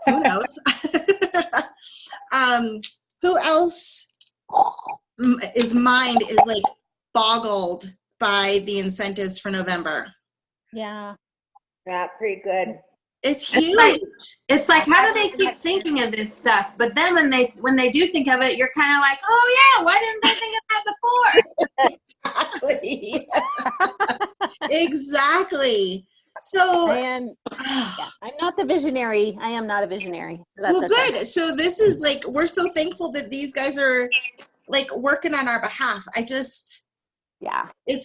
Who knows? Who else is mind is like boggled by the incentives for November? Yeah. Yeah, pretty good. It's huge. It's like, how do they keep thinking of this stuff? But then when they do think of it, you're kind of like, oh yeah, why didn't they think of that before? Exactly. Exactly. So I'm not the visionary. I am not a visionary. Well, good. So this is like, we're so thankful that these guys are like working on our behalf. It's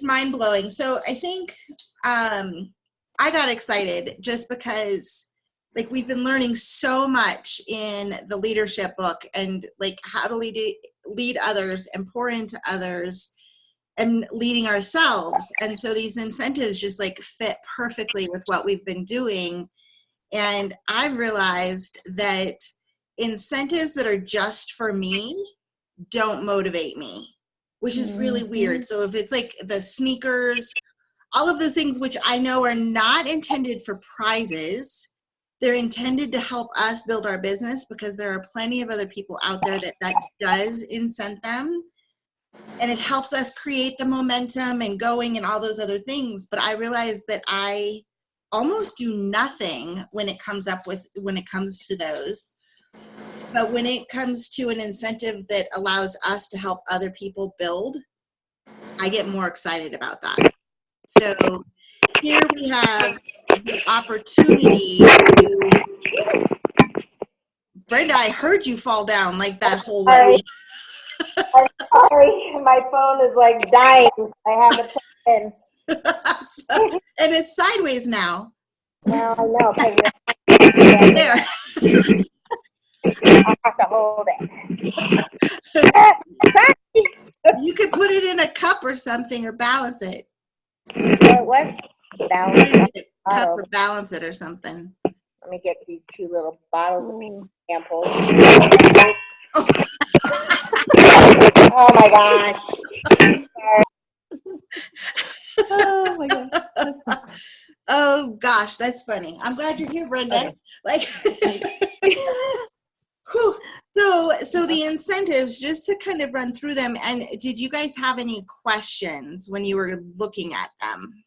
mind blowing. So I think I got excited just because like we've been learning so much in the leadership book and like how to lead others and pour into others and leading ourselves. And so these incentives just like fit perfectly with what we've been doing. And I've realized that incentives that are just for me don't motivate me, which is really weird. So if it's like the sneakers, all of those things, which I know are not intended for prizes, they're intended to help us build our business because there are plenty of other people out there that does incent them. And it helps us create the momentum and going and all those other things. But I realize that I almost do nothing when it comes to those. But when it comes to an incentive that allows us to help other people build, I get more excited about that. So here we have the opportunity to, Brenda, I heard you fall down like that whole way. I'm sorry, my phone is like dying. I have to put it in. And it's sideways now. Well, I know. There. I have to hold it. You could put it in a cup or something or balance it. It was balance. Cup or balance it or something. Let me get these two little bottles of samples. Oh my gosh. Oh my God. Oh gosh, that's funny. I'm glad you're here, Brenda. Okay. Like, whew. So the incentives, just to kind of run through them, and did you guys have any questions when you were looking at them?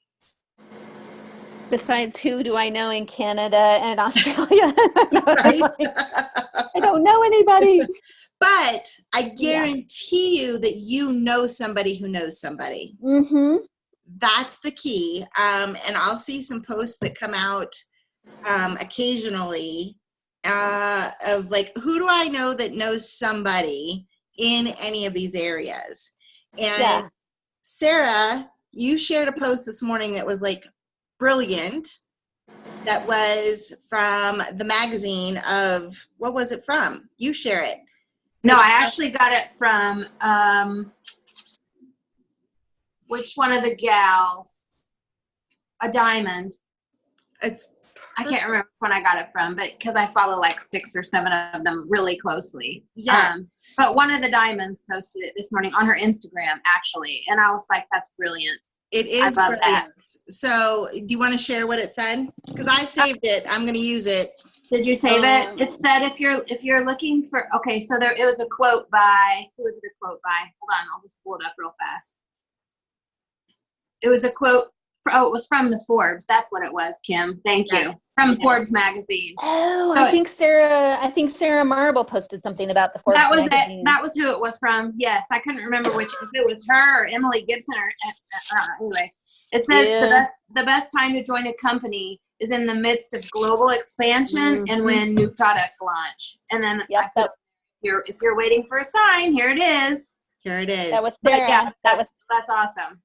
Besides, who do I know in Canada and Australia? I don't know anybody. But I guarantee you that you know somebody who knows somebody. Mm-hmm. That's the key. And I'll see some posts that come out occasionally of like, who do I know that knows somebody in any of these areas? And Sarah, you shared a post this morning that was like brilliant. That was from the magazine of, what was it from? You share it. No, I actually got it from, which one of the gals? A Diamond. I can't remember when I got it from, but because I follow like 6 or 7 of them really closely. Yes. But one of the Diamonds posted it this morning on her Instagram, actually. And I was like, that's brilliant. It is brilliant. That. So do you want to share what it said? Because I saved it. I'm going to use it. Did you save it? It said if you're looking for, okay, so it was a quote by, who was it a quote by? Hold on, I'll just pull it up real fast. It was a quote, it was from the Forbes. That's what it was, Kim. Thank you. From Forbes magazine. Oh, so I think Sarah Marble posted something about the Forbes magazine. That was who it was from. Yes, I couldn't remember if it was her or Emily Gibson or anyway. It says the best time to join a company is in the midst of global expansion and when new products launch. And then if you're waiting for a sign, here it is. Here it is. That was Sarah. That's awesome.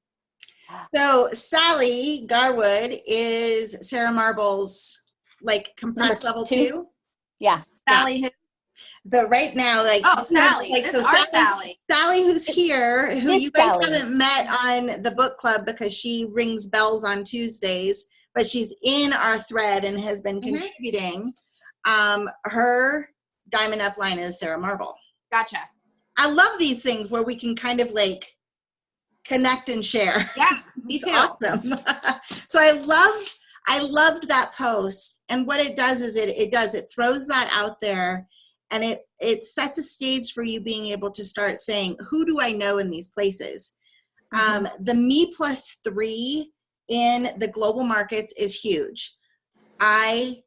So Sally Garwood is Sarah Marble's like compressed level 2. Yeah. Sally who? The right now, like Sally. Like, this so Sally. Sally, who's here, who you guys haven't met on the book club because she rings bells on Tuesdays, but she's in our thread and has been contributing. Her diamond upline is Sarah Marble. Gotcha. I love these things where we can kind of like connect and share. Yeah, me too. Awesome. So I I loved that post. And what it does is it throws that out there, and it sets a stage for you being able to start saying, who do I know in these places? The Me+3 in the global markets is huge. I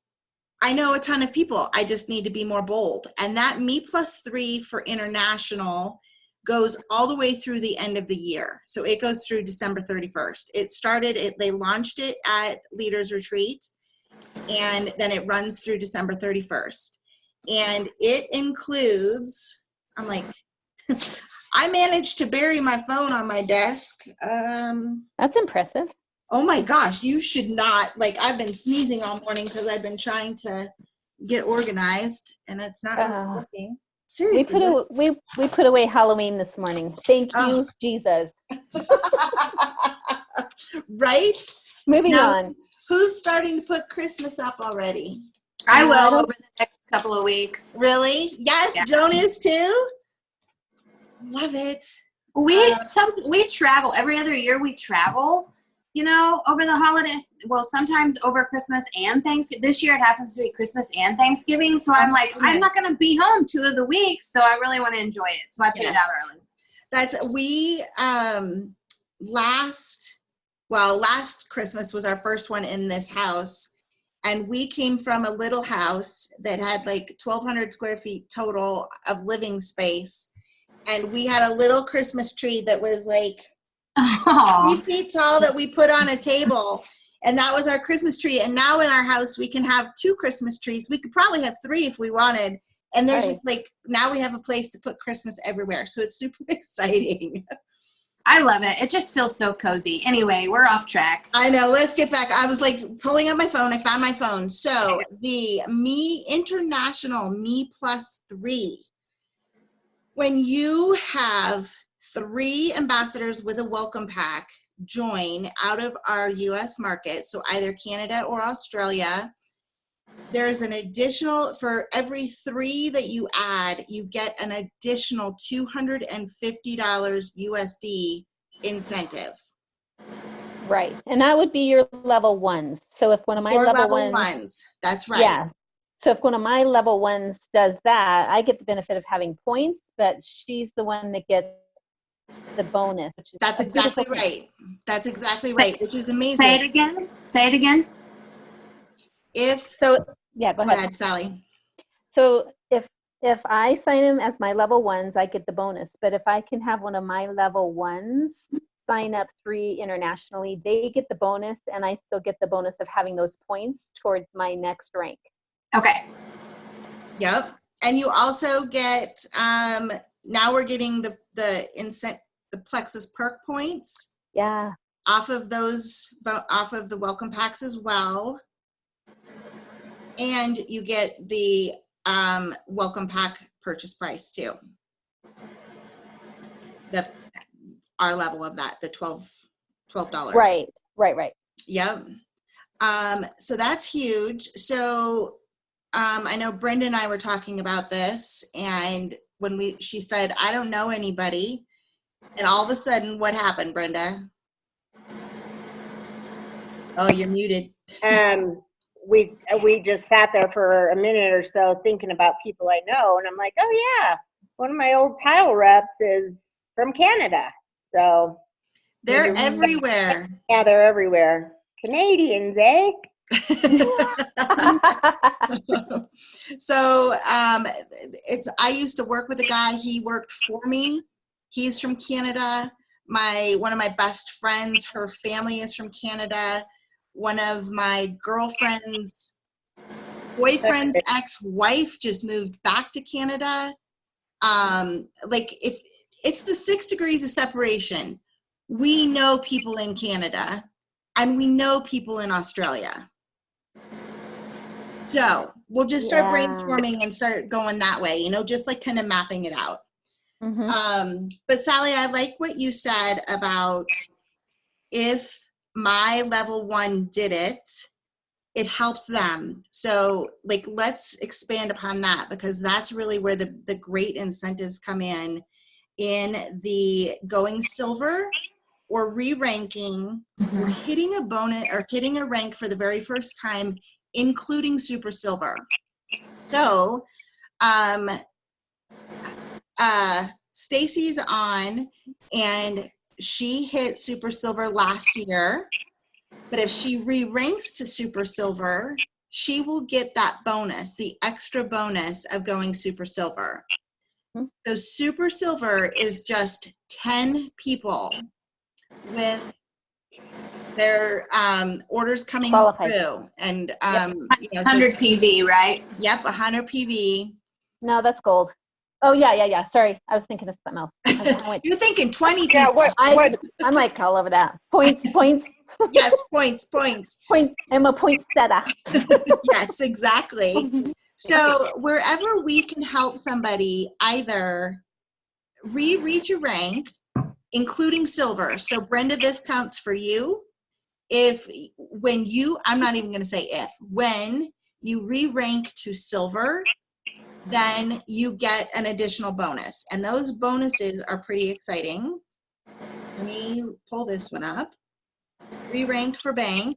know a ton of people. I just need to be more bold. And that Me+3 for international goes all the way through the end of the year. So it goes through December 31st. They launched it at Leaders Retreat, and then it runs through December 31st. And it includes, I'm like, I managed to bury my phone on my desk. That's impressive. Oh my gosh, you should not, like, I've been sneezing all morning because I've been trying to get organized, and it's not working. Seriously. We put away Halloween this morning. Thank you, Jesus. Right? Moving on. Who's starting to put Christmas up already? I will over the next couple of weeks. Really? Yes, yeah. Joan is too? Love it. We travel. Every other year we travel, you know, over the holidays. Well, sometimes over Christmas and Thanksgiving. This year it happens to be Christmas and Thanksgiving. So I'm like, I'm not going to be home 2 of the weeks. So I really want to enjoy it. So I put it out early. Last Christmas was our first one in this house. And we came from a little house that had like 1,200 square feet total of living space. And we had a little Christmas tree that was like 3 feet tall that we put on a table. And that was our Christmas tree. And now in our house, we can have 2 Christmas trees. We could probably have 3 if we wanted. And there's just like, now we have a place to put Christmas everywhere. So it's super exciting. I love it. It just feels so cozy. Anyway, we're off track. I know. Let's get back. I was like pulling up my phone. I found my phone. So the International Me+3. When you have 3 ambassadors with a welcome pack join out of our US market, so either Canada or Australia, there's an additional, for every 3 that you add, you get an additional $250 USD incentive. Right. And that would be your level 1s. So if one of my level ones, that's right. Yeah. So if one of my level 1s does that, I get the benefit of having points, but she's the one that gets the bonus. Which is That's exactly right. That's exactly right, which is amazing. Say it again. Say it again. Go ahead, Sally. So if I sign them as my level 1s, I get the bonus. But if I can have one of my level 1s sign up 3 internationally, they get the bonus, and I still get the bonus of having those points towards my next rank. Okay. Yep. And you also get, now we're getting the Plexus perk points. Yeah. Off of the welcome packs as well. And you get the welcome pack purchase price too. Our level of that, the $12. Right. Yep. So that's huge. So I know Brenda and I were talking about this, and when she said, I don't know anybody, and all of a sudden, what happened, Brenda? Oh, you're muted. We just sat there for a minute or so thinking about people I know, and I'm like, oh yeah, one of my old tile reps is from Canada. So they're everywhere. Yeah, they're everywhere. Canadians, eh? So I used to work with a guy. He worked for me. He's from Canada. One of my best friends, her family is from Canada. One of my girlfriend's boyfriend's ex-wife just moved back to Canada. Like if it's the 6 degrees of separation, we know people in Canada and we know people in Australia. So we'll just start brainstorming and start going that way, you know, just like kind of mapping it out. Mm-hmm. But Sally, I like what you said about if my level 1 did it, it helps them. So like, let's expand upon that, because that's really where the great incentives come in the going silver or re-ranking or hitting a bonus or hitting a rank for the very first time, including super silver. So Stacy's on, and she hit super silver last year, but if she re-ranks to super silver, she will get that bonus, the extra bonus of going super silver. So super silver is just 10 people with their orders coming through, and you know, 100 PV, right? Yep, 100 PV. No, that's gold. Oh yeah. Sorry, I was thinking of something else. You're thinking 20 people. Yeah, what? I'm like all over that. Points. Yes, points. Points. I'm a poinsettia. Yes, exactly. So wherever we can help somebody either reach a rank, including silver. So Brenda, this counts for you. I'm not even going to say if, when you re-rank to silver, then you get an additional bonus. And those bonuses are pretty exciting. Let me pull this one up. Re-rank for bank.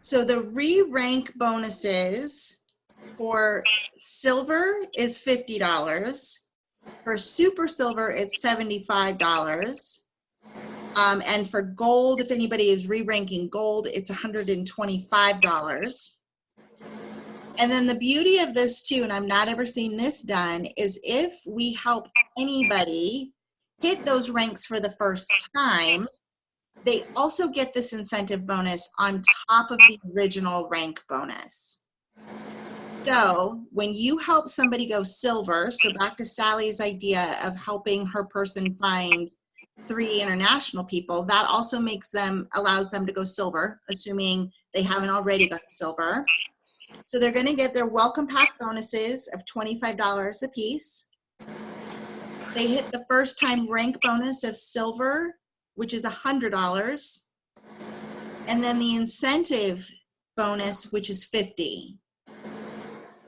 So the re-rank bonuses for silver is $50. For super silver, it's $75. And for gold, if anybody is re-ranking gold, it's $125. And then the beauty of this too, and I've not ever seen this done, is if we help anybody hit those ranks for the first time, they also get this incentive bonus on top of the original rank bonus. So when you help somebody go silver, so back to Sally's idea of helping her person find 3 international people, that also allows them to go silver, assuming they haven't already got silver. So they're going to get their welcome pack bonuses of $25 a piece. They hit the first time rank bonus of silver, which is $100. And then the incentive bonus, which is $50.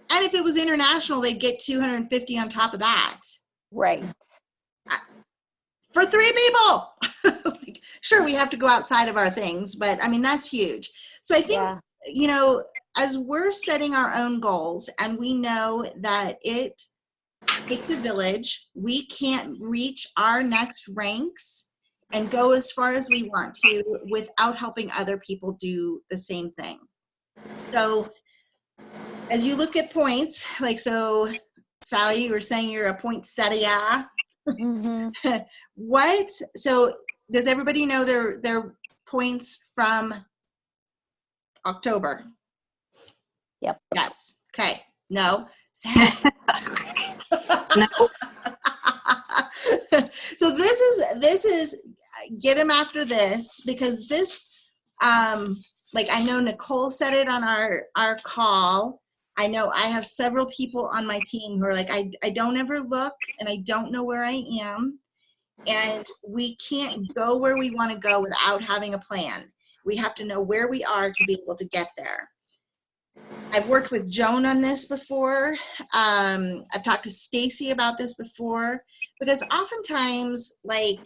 And if it was international, they'd get $250 on top of that. Right. For 3 people. Like, sure, we have to go outside of our things, but I mean, that's huge. So I think, you know, as we're setting our own goals and we know that it takes a village, we can't reach our next ranks and go as far as we want to without helping other people do the same thing. So as you look at points, like, so Sally, you were saying you're a poinsettia. So does everybody know their points from October? Yep. Yes. Okay. No. No. So this is get them after this, because this, like, I know Nicole said it on our call. I know I have several people on my team who are like, I don't ever look and I don't know where I am. And we can't go where we want to go without having a plan. We have to know where we are to be able to get there. I've worked with Joan on this before. I've talked to Stacy about this before, because oftentimes, like,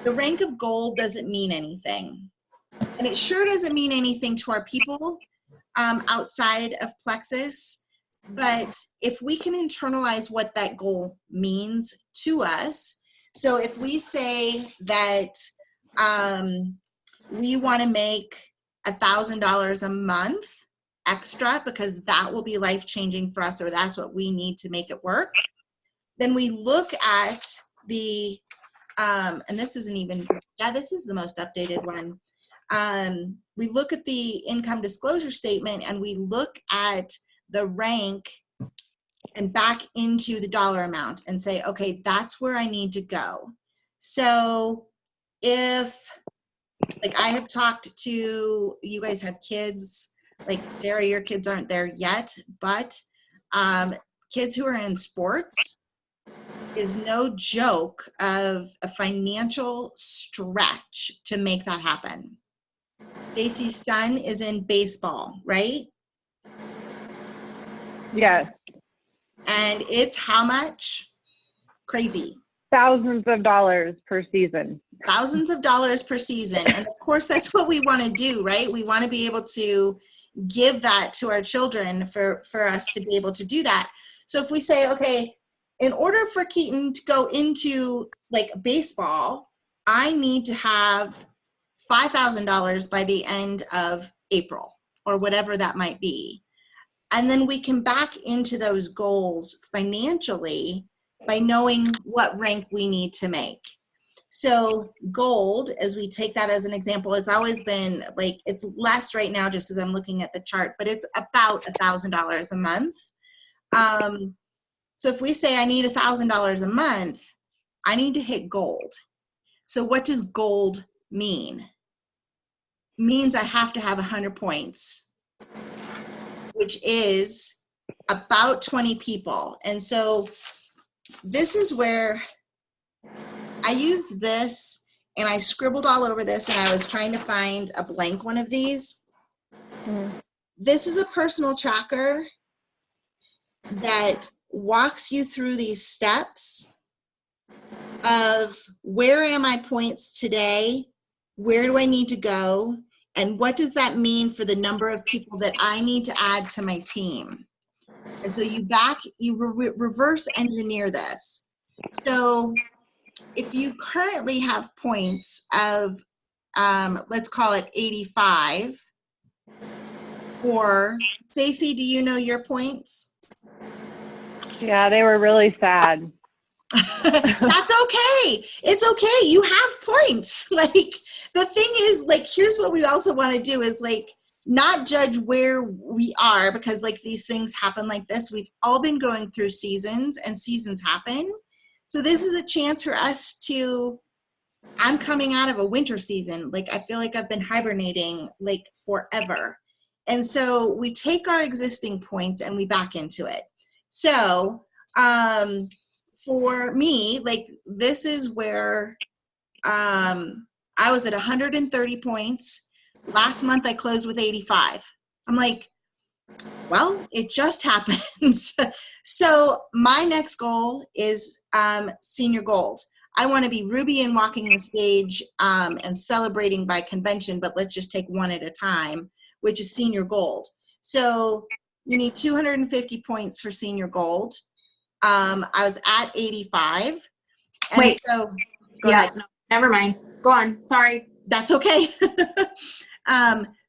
the rank of gold doesn't mean anything. And it sure doesn't mean anything to our people outside of Plexus. But if we can internalize what that goal means to us, so if we say that we want to make $1,000 a month extra because that will be life-changing for us, or that's what we need to make it work, then we look at the, and this isn't even, this is the most updated one. We look at the income disclosure statement and we look at the rank and back into the dollar amount and say, okay, that's where I need to go. So if, like, I have talked to, you guys have kids, like Sarah, your kids aren't there yet, but kids who are in sports is no joke of a financial stretch to make that happen. Stacy's son is in baseball, right? Yes. And it's how much? Crazy. Thousands of dollars per season. Thousands of dollars per season. And of course, that's what we want to do, right? We want to be able to give that to our children for us to be able to do that. So if we say, okay, in order for Keaton to go into like baseball, I need to have $5,000 by the end of April or whatever that might be. And then we can back into those goals financially by knowing what rank we need to make. So gold, as we take that as an example, it's always been like, it's less right now just as I'm looking at the chart, but it's about $1,000 a month. So if we say I need $1,000 a month, I need to hit gold. So what does gold mean? It means I have to have 100 points, which is about 20 people. And so this is where I use this, and I scribbled all over this, and I was trying to find a blank one of these. This is a personal tracker that walks you through these steps of where am I points today, where do I need to go, and what does that mean for the number of people that I need to add to my team. And so you reverse engineer this. So if you currently have points of, let's call it 85, or Stacy, do you know your points? Yeah, they were really sad. That's okay. It's okay. You have points. Like, the thing is, like, here's what we also want to do is, like, not judge where we are, because, like, these things happen like this. We've all been going through seasons, and seasons happen. So this is a chance for us to, I'm coming out of a winter season. Like, I feel like I've been hibernating, like, forever. And so we take our existing points and we back into it. So, for me, like, this is where I was at 130 points. Last month I closed with 85. I'm like, well, it just happens. So my next goal is senior gold. I want to be Ruby and walking the stage and celebrating by convention, but let's just take one at a time, which is senior gold. So you need 250 points for senior gold. I was at 85. And wait. So, go ahead. No, never mind. Go on. Sorry. That's okay.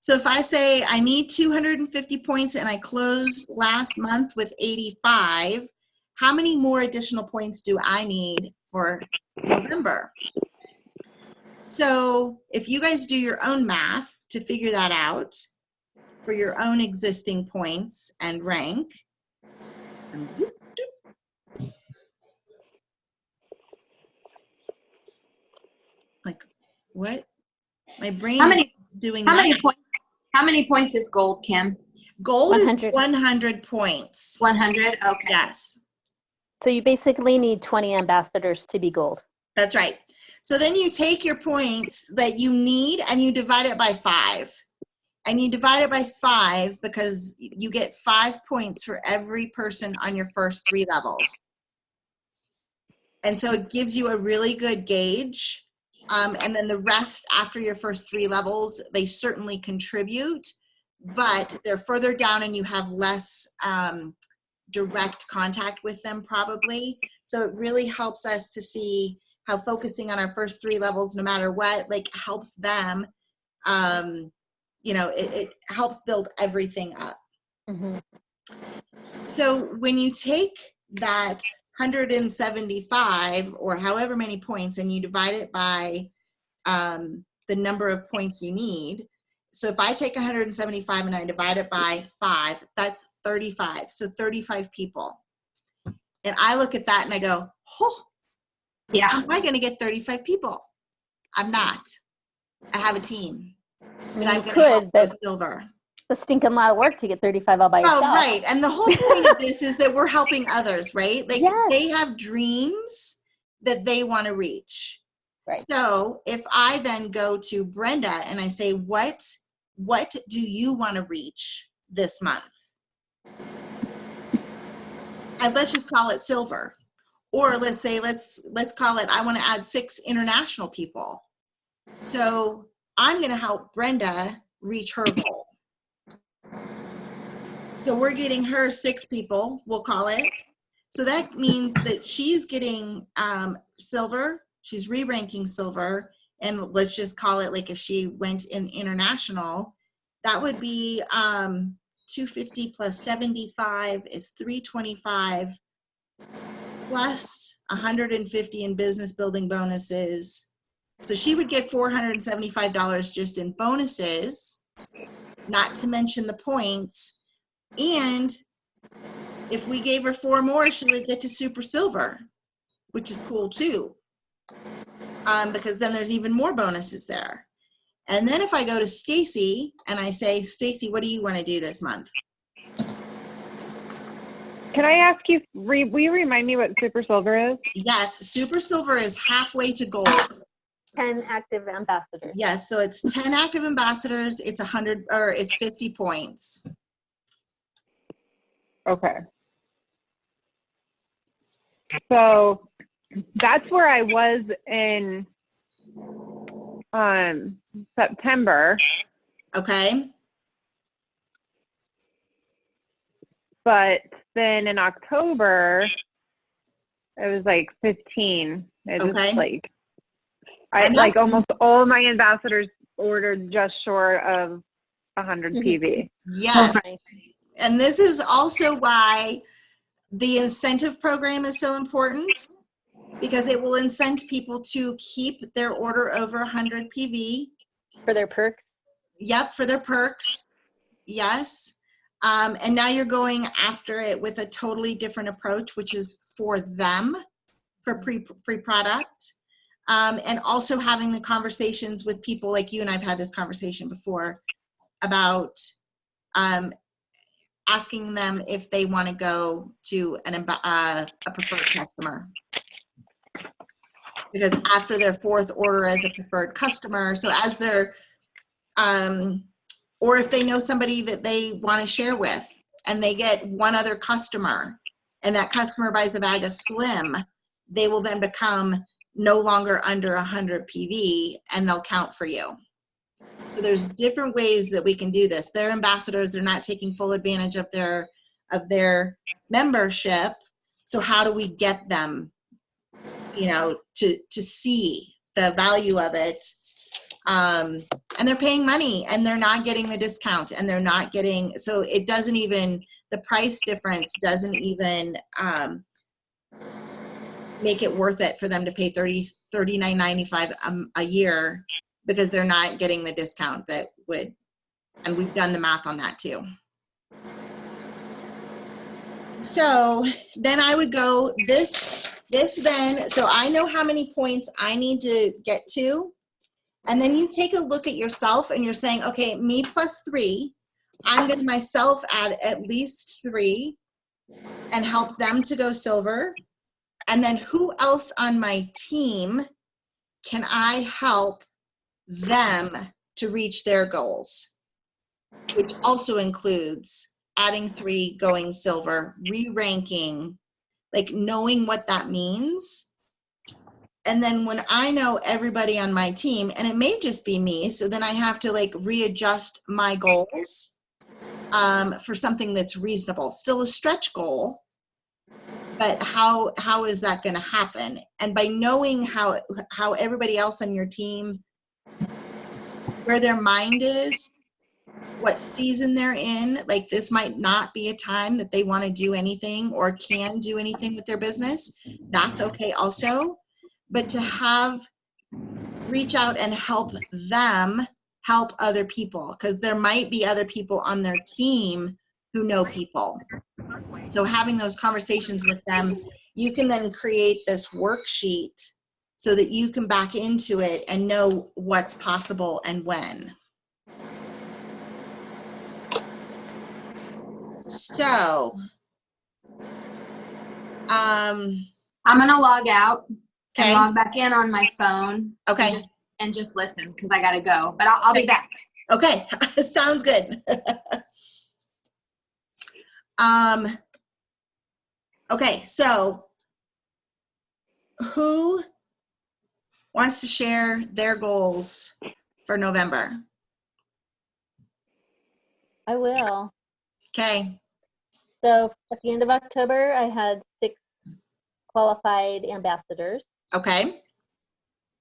So if I say I need 250 points and I closed last month with 85, how many more additional points do I need for November? So if you guys do your own math to figure that out for your own existing points and rank, like, what? My brain is doing how many points? How many points is gold, Kim? Gold 100. Is 100 points. 100? Okay. Yes. So you basically need 20 ambassadors to be gold. That's right. So then you take your points that you need and you divide it by 5. And you divide it by 5 because you get 5 points for every person on your first 3 levels. And so it gives you a really good gauge. And then the rest after your first 3 levels, they certainly contribute, but they're further down and you have less direct contact with them probably. So it really helps us to see how focusing on our first 3 levels, no matter what, like, helps them. You know, it helps build everything up. Mm-hmm. So when you take that 175 or however many points and you divide it by the number of points you need. So if I take 175 and I divide it by 5, that's 35. So 35 people. And I look at that and I go, oh, yeah, how am I going to get 35 people? I'm not. I have a team. And I'm going to help go silver. A stinking lot of work to get 35 all by yourself. Oh, right. And the whole point of this is that we're helping others, right? Like, yes. They have dreams that they want to reach. Right. So if I then go to Brenda and I say, what do you want to reach this month? And let's just call it silver. Or let's say, let's call it, I want to add 6 international people. So I'm going to help Brenda reach her goal. So we're getting her 6 people, we'll call it. So that means that she's getting silver, she's re-ranking silver, and let's just call it like if she went in international, that would be 250 plus 75 is 325 plus 150 in business building bonuses. So she would get $475 just in bonuses, not to mention the points. And if we gave her 4 more, she would get to super silver, which is cool too. Because then there's even more bonuses there. And then if I go to Stacy and I say, Stacy, what do you want to do this month? Can I ask you, will you remind me what super silver is? Yes, super silver is halfway to gold. 10 active ambassadors. Yes, so it's 10 active ambassadors, it's 100 or it's 50 points. Okay. So that's where I was in September. Okay. But then in October, it was like 15. It was like, like almost all my ambassadors ordered just short of 100 PV. Yes. And this is also why the incentive program is so important, because it will incent people to keep their order over 100 PV. For their perks? Yep, for their perks. Yes. And now you're going after it with a totally different approach, which is for them, for free product. And also having the conversations with people like you, and I've had this conversation before about asking them if they want to go to a preferred customer. Because after their 4th order as a preferred customer, so as they're, or if they know somebody that they want to share with and they get one other customer and that customer buys a bag of Slim, they will then become no longer under 100 PV and they'll count for you. So there's different ways that we can do this. Their ambassadors are not taking full advantage of their membership. So how do we get them, you know, to see the value of it? And they're paying money and they're not getting the discount and they're not getting, so it doesn't even, the price difference doesn't even make it worth it for them to pay $39.95 a year, because they're not getting the discount that would, and we've done the math on that too. So then I would go this then, so I know how many points I need to get to. And then you take a look at yourself and you're saying, okay, me plus 3, I'm going to myself add at least 3 and help them to go silver. And then who else on my team can I help them to reach their goals? Which also includes adding 3, going silver, re-ranking, like knowing what that means. And then when I know everybody on my team, and it may just be me, so then I have to like readjust my goals for something that's reasonable. Still a stretch goal, but how is that going to happen? And by knowing how everybody else on your team, where their mind is, what season they're in, like this might not be a time that they want to do anything or can do anything with their business. That's okay also. But to reach out and help them help other people, because there might be other people on their team who know people. So having those conversations with them, you can then create this worksheet so that you can back into it and know what's possible and when. So, I'm gonna log out and log back in on my phone. Okay. And just listen, because I gotta go. But I'll be back. Okay, sounds good. Okay, so who wants to share their goals for November? I will. Okay. So at the end of October, I had 6 qualified ambassadors. Okay.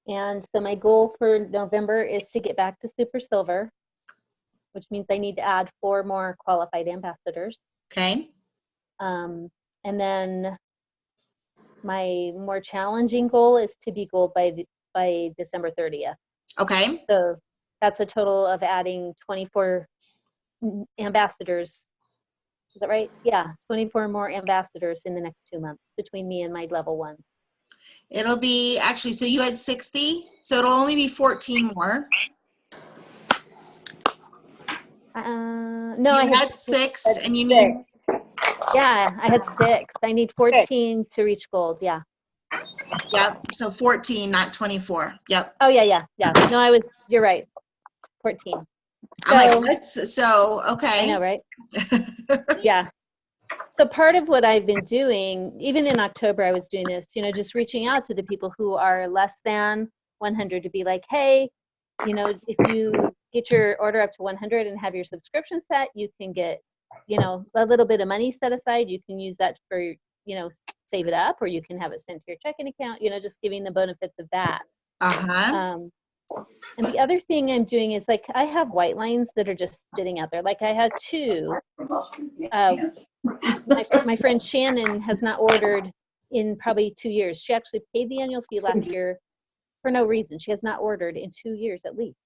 And so my goal for November is to get back to Super Silver, which means I need to add 4 more qualified ambassadors. Okay. And then my more challenging goal is to be gold by December 30th. Okay. So that's a total of adding 24 ambassadors. Is that right? Yeah, 24 more ambassadors in the next 2 months between me and my level 1. It'll be actually, so you had 60, so it'll only be 14 more. No, I had 6 and you need. Yeah, I had 6. I need 14 to reach gold. Yeah. Yep. So 14, not 24. Yep. Oh yeah. No, you're right. 14. I'm like, what's so okay. I know, right? Yeah. So part of what I've been doing, even in October, I was doing this, just reaching out to the people who are less than 100 to be like, hey, if you get your order up to 100 and have your subscription set, you can get, a little bit of money set aside. You can use that for, save it up, or you can have it sent to your checking account, just giving the benefits of that. And the other thing I'm doing is like, I have white lines that are just sitting out there. Like I had 2. My friend Shannon has not ordered in probably 2 years. She actually paid the annual fee last year for no reason. She has not ordered in 2 years at least.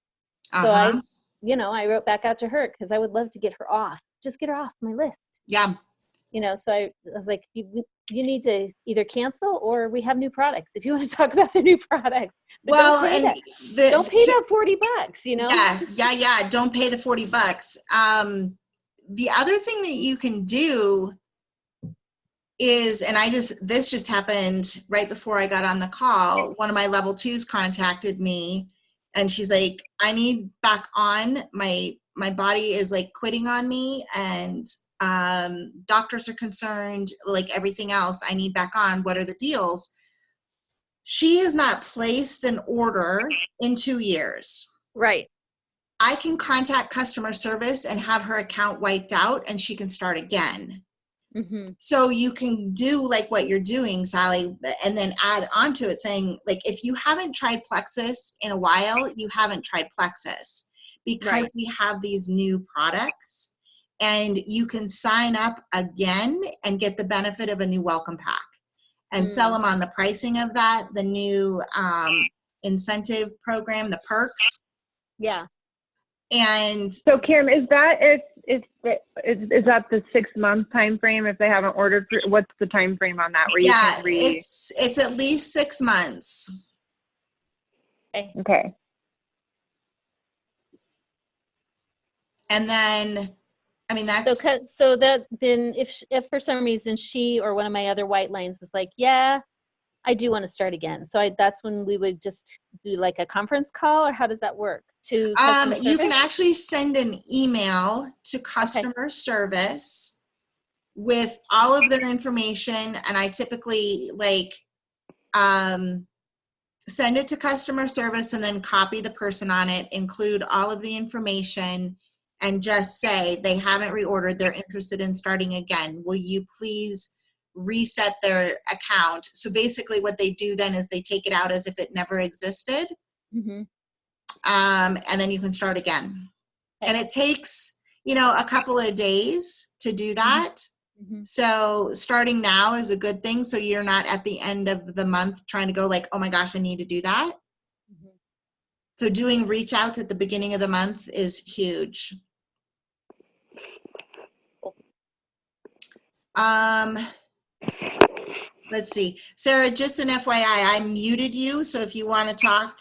So I wrote back out to her because I would love to get her off. Just get her off my list. Yeah. So I was like, you need to either cancel or we have new products. If you want to talk about the new products, but well, don't pay that $40. Yeah. Don't pay the $40. The other thing that you can do is, and this just happened right before I got on the call. One of my level 2s contacted me and she's like, I need back on. My body is like quitting on me and doctors are concerned, like everything else. I need back on. What are the deals? She has not placed an order in 2 years. Right. I can contact customer service and have her account wiped out and she can start again. Mm-hmm. So you can do like what you're doing, Sally, and then add onto it saying, like, if you haven't tried Plexus in a while, you haven't tried Plexus because we have these new products and you can sign up again and get the benefit of a new welcome pack and sell them on the pricing of that, the new incentive program, the perks. Yeah. And so Kim, is that is that the 6-month time frame if they haven't ordered? What's the time frame on that? Where you can it's at least 6 months. Okay. And then, I mean, that's so that then if for some reason she or one of my other white lines was like, yeah, I do want to start again. So that's when we would just do like a conference call, or how does that work? To customer service? You can actually send an email to customer service with all of their information. And I typically send it to customer service and then copy the person on it, include all of the information, and just say they haven't reordered, they're interested in starting again. Will you please reset their account? So basically what they do then is they take it out as if it never existed. Mm-hmm. And then you can start again. And it takes, a couple of days to do that. Mm-hmm. So starting now is a good thing. So you're not at the end of the month trying to go like, oh my gosh, I need to do that. Mm-hmm. So doing reach outs at the beginning of the month is huge. Let's see. Sarah, just an FYI, I muted you. So if you want to talk,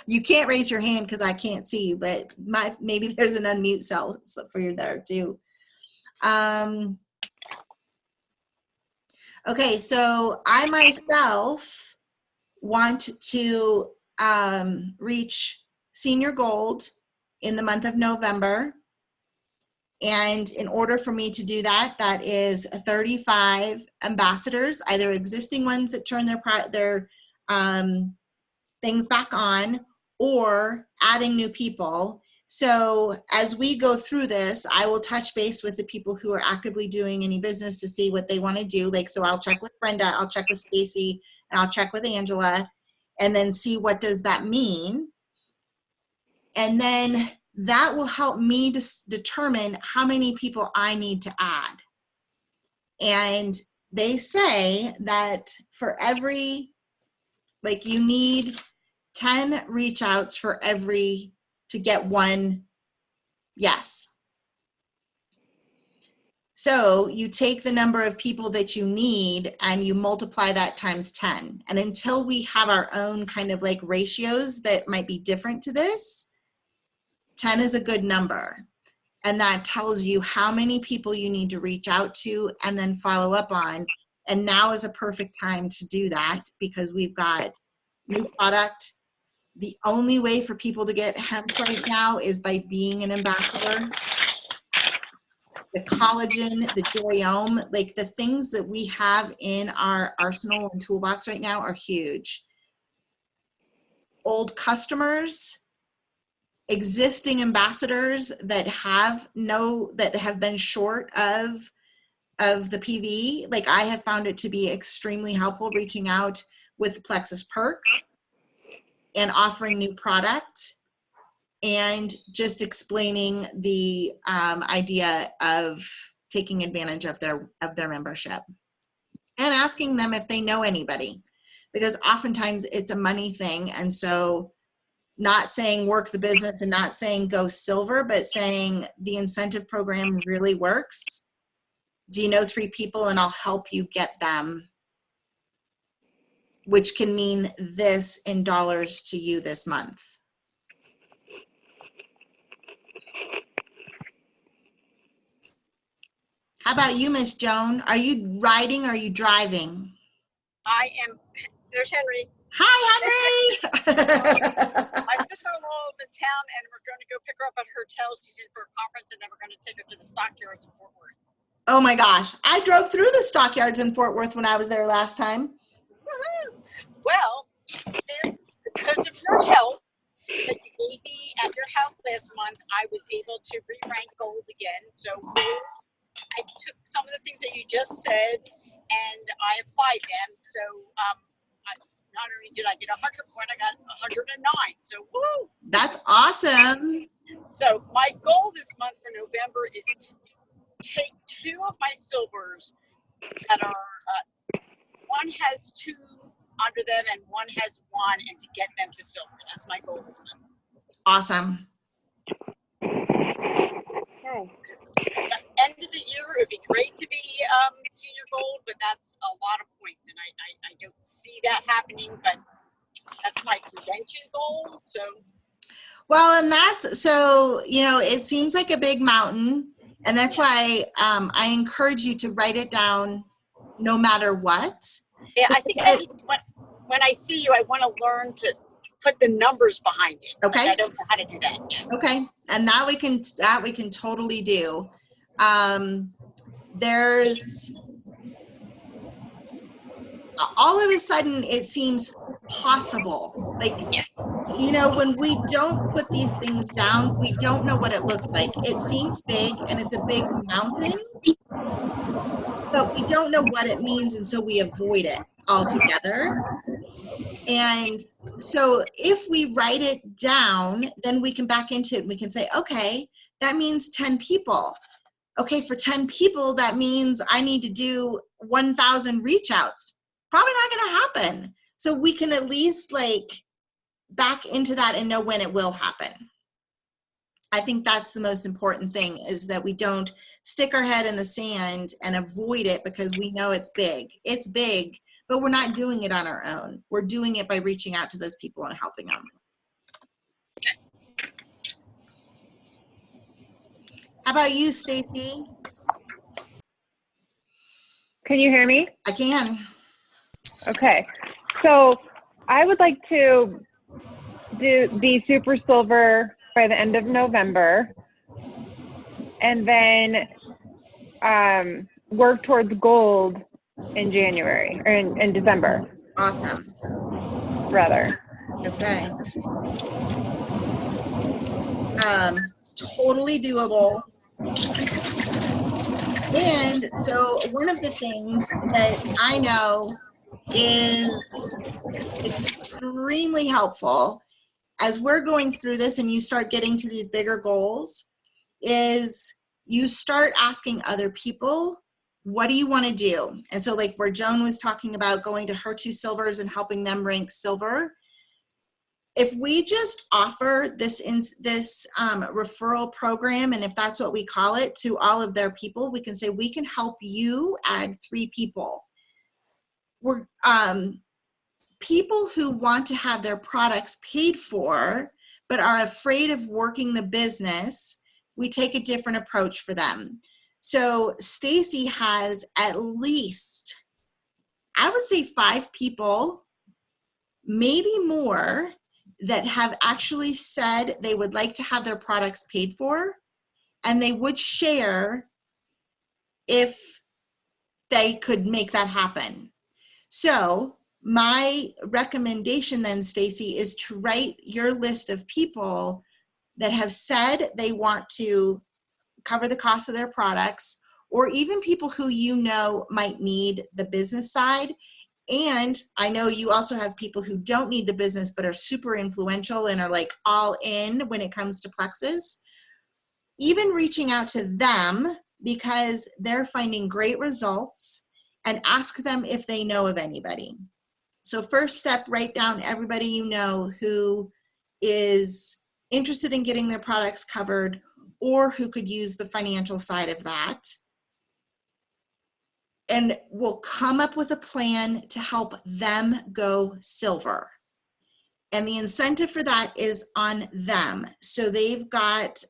you can't raise your hand because I can't see you, but maybe there's an unmute cell for you there too. Okay, so I myself want to reach senior gold in the month of November. And in order for me to do that, that is 35 ambassadors, either existing ones that turn their things back on, or adding new people. So as we go through this, I will touch base with the people who are actively doing any business to see what they want to do. Like, so I'll check with Brenda, I'll check with Stacy, and I'll check with Angela, and then see what does that mean. And then that will help me to determine how many people I need to add. And they say that for every, like, you need 10 reach outs for every, to get one yes. So you take the number of people that you need and you multiply that times 10. And until we have our own kind of like ratios that might be different to this, 10 is a good number. And that tells you how many people you need to reach out to and then follow up on. And now is a perfect time to do that because we've got new product. The only way for people to get hemp right now is by being an ambassador. The collagen, the joyome, like the things that we have in our arsenal and toolbox right now are huge. Old customers, existing ambassadors that have been short of the PV, like I have found it to be extremely helpful reaching out with Plexus Perks and offering new product and just explaining the idea of taking advantage of their membership and asking them if they know anybody, because oftentimes it's a money thing. And so not saying work the business and not saying go silver, but saying the incentive program really works. Do you know 3 people and I'll help you get them, which can mean this in dollars to you this month. How about you, Miss Joan? Are you riding or are you driving? I am. There's Henry. Hi, Henry. My sister-in-law is in town, and we're going to go pick her up at her hotel. She's in for a conference, and then we're going to take her to the stockyards in Fort Worth. Oh my gosh. I drove through the stockyards in Fort Worth when I was there last time. Well, because of your help that you gave me at your house last month, I was able to re-rank gold again. So I took some of the things that you just said and I applied them. So not only did I get 100 point, I got 109. So woo! That's awesome. So my goal this month for November is to take 2 of my silvers that are, one has 2 under them and one has 1, and to get them to silver. That's my goal this month. Awesome. Okay. End of the year, it'd be great to be senior gold, but that's a lot of points, and I don't see that happening, but that's my convention goal. So well, and that's, so, you know, it seems like a big mountain, and that's why I encourage you to write it down no matter what. Yeah, I think when I see you, I want to learn to put the numbers behind it. Okay. Like I don't know how to do that yet. Okay, and that we can totally do. There's all of a sudden it seems possible. Like, you know, when we don't put these things down, we don't know what it looks like. It seems big and it's a big mountain, but we don't know what it means, and so we avoid it altogether. And so if we write it down, then we can back into it and we can say, okay, that means 10 people. Okay, for 10 people, that means I need to do 1,000 reach outs. Probably not going to happen. So we can at least like back into that and know when it will happen. I think that's the most important thing, is that we don't stick our head in the sand and avoid it because we know it's big. It's big, but we're not doing it on our own. We're doing it by reaching out to those people and helping them. How about you, Stacy? Can you hear me? I can. Okay. So I would like to be super silver by the end of November. and then work towards gold in January or in December. Awesome. Rather. Okay. Totally doable. And so one of the things that I know is extremely helpful as we're going through this and you start getting to these bigger goals is you start asking other people, what do you want to do? And so like where Joan was talking about going to her 2 silvers and helping them rank silver, if we just offer this referral program, and if that's what we call it, to all of their people, we can say, we can help you add 3 people. We're people who want to have their products paid for, but are afraid of working the business, we take a different approach for them. So Stacy has at least, I would say 5 people, maybe more, that have actually said they would like to have their products paid for, and they would share if they could make that happen. So my recommendation then, Stacy, is to write your list of people that have said they want to cover the cost of their products, or even people who you know might need the business side. And I know you also have people who don't need the business but are super influential and are like all in when it comes to Plexus. Even reaching out to them because they're finding great results, and ask them if they know of anybody. So first step, write down everybody you know who is interested in getting their products covered or who could use the financial side of that. And we'll come up with a plan to help them go silver. And the incentive for that is on them. So they've got,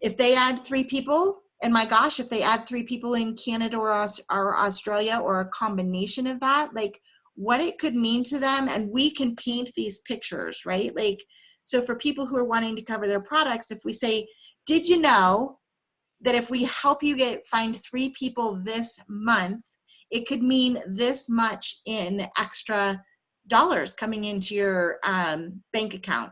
if they add 3 people, and my gosh, if they add 3 people in Canada or Australia, or a combination of that, like what it could mean to them. And we can paint these pictures, right? Like, so for people who are wanting to cover their products, if we say, did you know that if we help you find 3 people this month, it could mean this much in extra dollars coming into your bank account.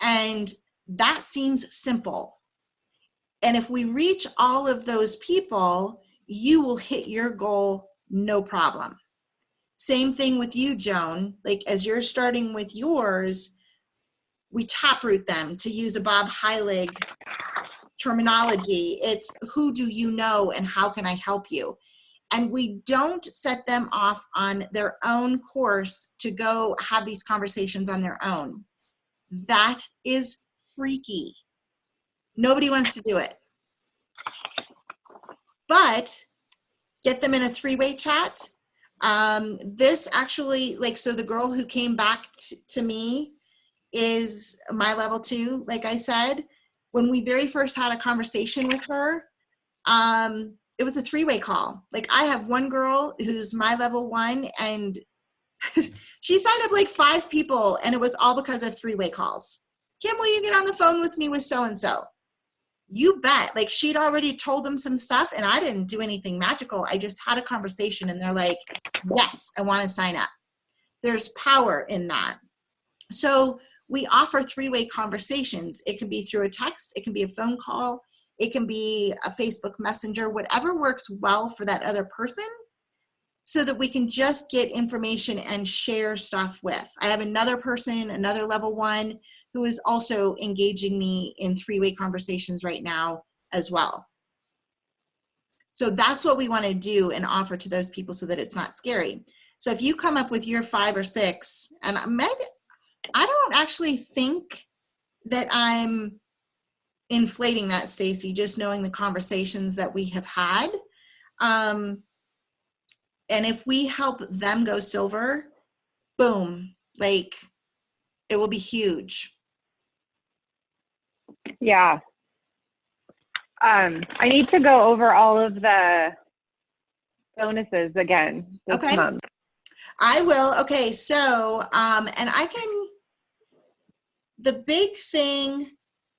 And that seems simple. And if we reach all of those people, you will hit your goal no problem. Same thing with you, Joan. Like as you're starting with yours, we taproot them, to use a Bob Heilig terminology. It's who do you know and how can I help you? And we don't set them off on their own course to go have these conversations on their own. That is freaky. Nobody wants to do it. But get them in a 3-way chat. This actually, like, so the girl who came back to me is my level 2, like I said. When we very first had a conversation with her, it was a 3-way call. Like I have one girl who's my level 1, and she signed up like 5 people, and it was all because of 3-way calls. Kim, will you get on the phone with me with so-and-so? You bet. Like she'd already told them some stuff, and I didn't do anything magical. I just had a conversation, and they're like, yes, I want to sign up. There's power in that. So we offer 3-way conversations. It can be through a text. It can be a phone call. It can be a Facebook Messenger, whatever works well for that other person, so that we can just get information and share stuff with. I have another person, another level 1, who is also engaging me in 3-way conversations right now as well. So that's what we want to do and offer to those people so that it's not scary. So if you come up with your 5 or 6, and maybe, I don't actually think that I'm inflating that, Stacy, just knowing the conversations that we have had. And if we help them go silver, boom, like it will be huge. Yeah. I need to go over all of the bonuses again this month. I will. Okay. So, and I can, the big thing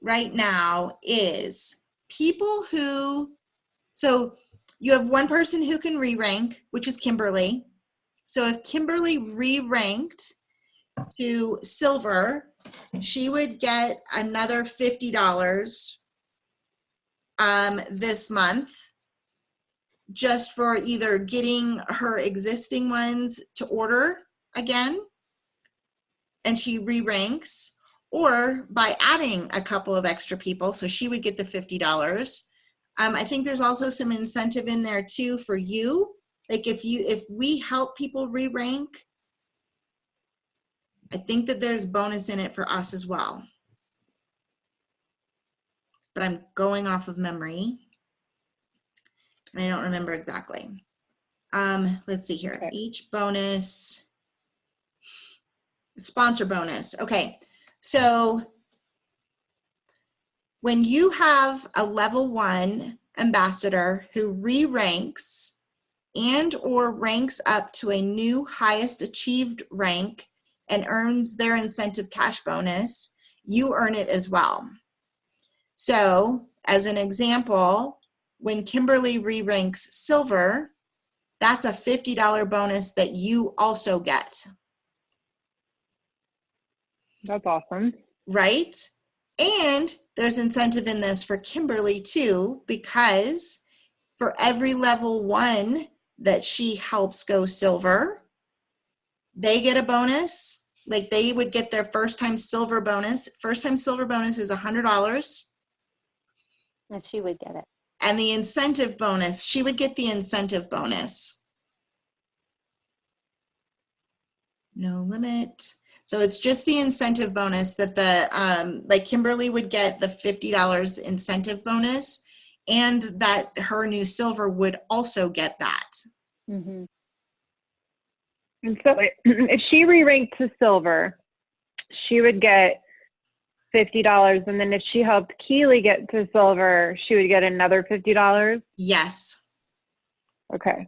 right now is people who, so you have one person who can re-rank, which is Kimberly. So if Kimberly re-ranked to silver, she would get another $50 this month, just for either getting her existing ones to order again, and she re-ranks, or by adding a couple of extra people, so she would get the $50. I think there's also some incentive in there too for you. Like if we help people re-rank, I think that there's bonus in it for us as well. But I'm going off of memory, and I don't remember exactly. Let's see here. Okay. Each bonus, sponsor bonus. Okay, so when you have a level 1 ambassador who re-ranks and or ranks up to a new highest achieved rank and earns their incentive cash bonus, you earn it as well. So as an example, when Kimberly re-ranks silver, that's a $50 bonus that you also get. That's awesome. Right? And there's incentive in this for Kimberly too, because for every level 1 that she helps go silver, they get a bonus. Like they would get their first time silver bonus. First time silver bonus is $100. And she would get it. And the incentive bonus, she would get the incentive bonus. No limit. So it's just the incentive bonus that the, like Kimberly would get the $50 incentive bonus, and that her new silver would also get that. Mm-hmm. And so if she re-ranked to silver, she would get $50. And then if she helped Keely get to silver, she would get another $50? Yes. Okay.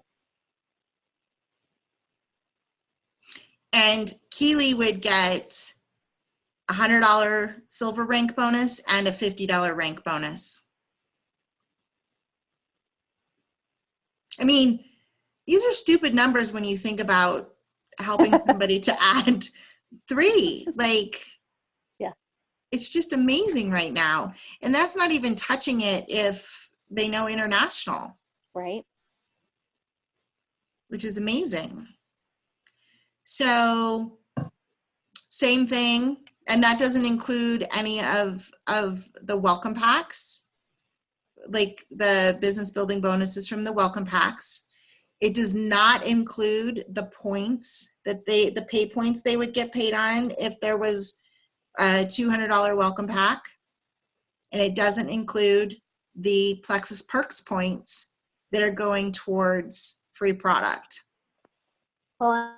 And Keely would get a $100 silver rank bonus and a $50 rank bonus. I mean, these are stupid numbers when you think about helping somebody to add 3. Like, yeah, it's just amazing right now. And that's not even touching it if they know international. Right. Which is amazing. So same thing, and that doesn't include any of the welcome packs, like the business building bonuses from the welcome packs. It does not include the points that the pay points they would get paid on if there was a $200 welcome pack. And it doesn't include the Plexus Perks points that are going towards free product. Well,